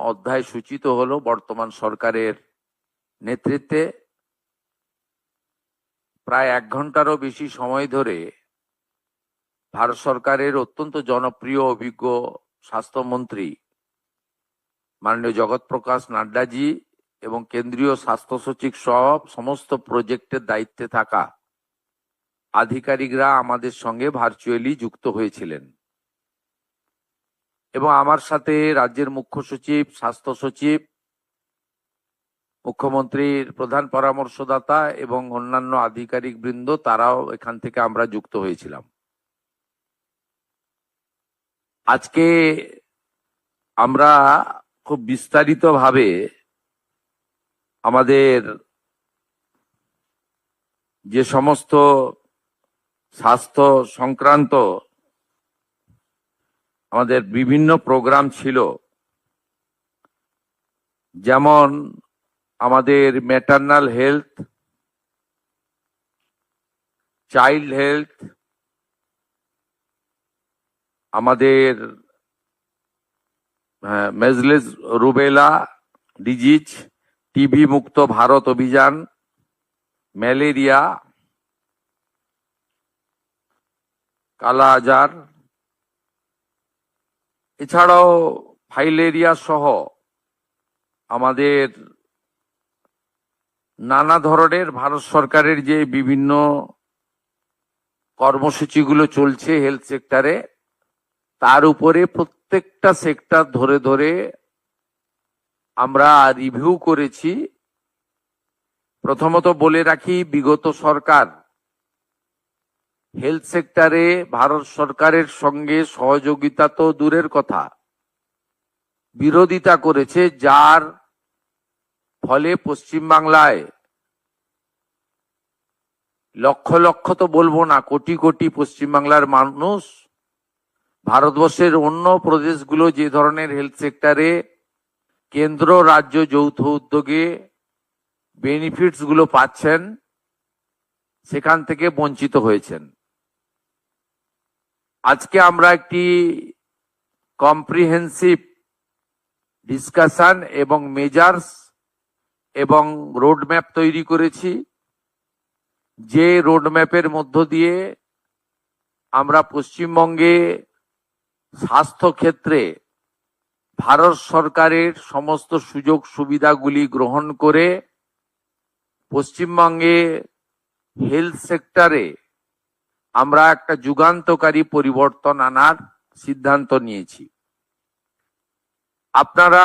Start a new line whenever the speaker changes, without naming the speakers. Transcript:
অধ্যায় সূচিত হলো বর্তমান সরকারের নেতৃত্বে। প্রায় 1 ঘন্টারও বেশি সময় ধরে ভারত সরকারের অত্যন্ত জনপ্রিয় অভিজ্ঞ স্বাস্থ্যমন্ত্রী মাননীয় জগৎ প্রকাশ নাড্ডাজি এবং কেন্দ্রীয় স্বাস্থ্য সচিব সহ সমস্ত প্রজেক্টের দায়িত্বে থাকা আধিকারিকরা আমাদের সঙ্গে ভার্চুয়ালি যুক্ত হয়েছিলেন এবং আমার সাথে রাজ্যের মুখ্য সচিব, স্বাস্থ্য সচিব, মুখ্যমন্ত্রীর প্রধান পরামর্শদাতা এবং অন্যান্য আধিকারিক বৃন্দ, তারাও এখান থেকে আমরা যুক্ত হয়েছিলাম। আজকে আমরা খুব বিস্তারিতভাবে আমাদের যে সমস্ত স্বাস্থ্য সংক্রান্ত আমাদের বিভিন্ন প্রোগ্রাম ছিল, যেমন আমাদের ম্যাটারনাল হেলথ, চাইল্ড হেলথ, আমাদের মেজলেস রুবেলা ডিজিজ, টিবি মুক্ত ভারত অভিযান, ম্যালেরিয়া, কালা আজার, এছাড়াও ফাইলেরিয়া সহ আমাদের নানা ধরনের ভারত সরকারের যে বিভিন্ন কর্মসূচিগুলো চলছে হেলথ সেক্টরে, তার উপরে প্রত্যেকটা সেক্টর ধরে ধরে আমরা রিভিউ করেছি। প্রথমত বলে রাখি, বিগত সরকার হেলথ সেক্টরে ভারত সরকারের সঙ্গে সহযোগিতা তো দূরের কথা, বিরোধিতা করেছে, যার ফলে পশ্চিমবাংলায় লক্ষ লক্ষ তো বলবো না, কোটি কোটি পশ্চিমবাংলার মানুষ ভারতবর্ষের অন্য প্রদেশগুলো যে ধরনের হেলথ সেক্টরে কেন্দ্র রাজ্য যৌথ উদ্যোগে বেনিফিটস গুলো পাচ্ছেন, সেখান থেকে বঞ্চিত হয়েছেন। আজকে আমরা একটি কম্প্রিহেন্সিভ ডিসকাশন এবং মেজার্স এবং রোডম্যাপ তৈরি করেছি, যে রোডম্যাপের মধ্য দিয়ে আমরা পশ্চিমবঙ্গে স্বাস্থ্য ক্ষেত্রে ভারত সরকারের সমস্ত সুযোগ সুবিধাগুলি গ্রহণ করে পশ্চিমবঙ্গে হেলথ সেক্টরে আমরা একটা যুগান্তকারী পরিবর্তন আনার সিদ্ধান্ত নিয়েছি। আপনারা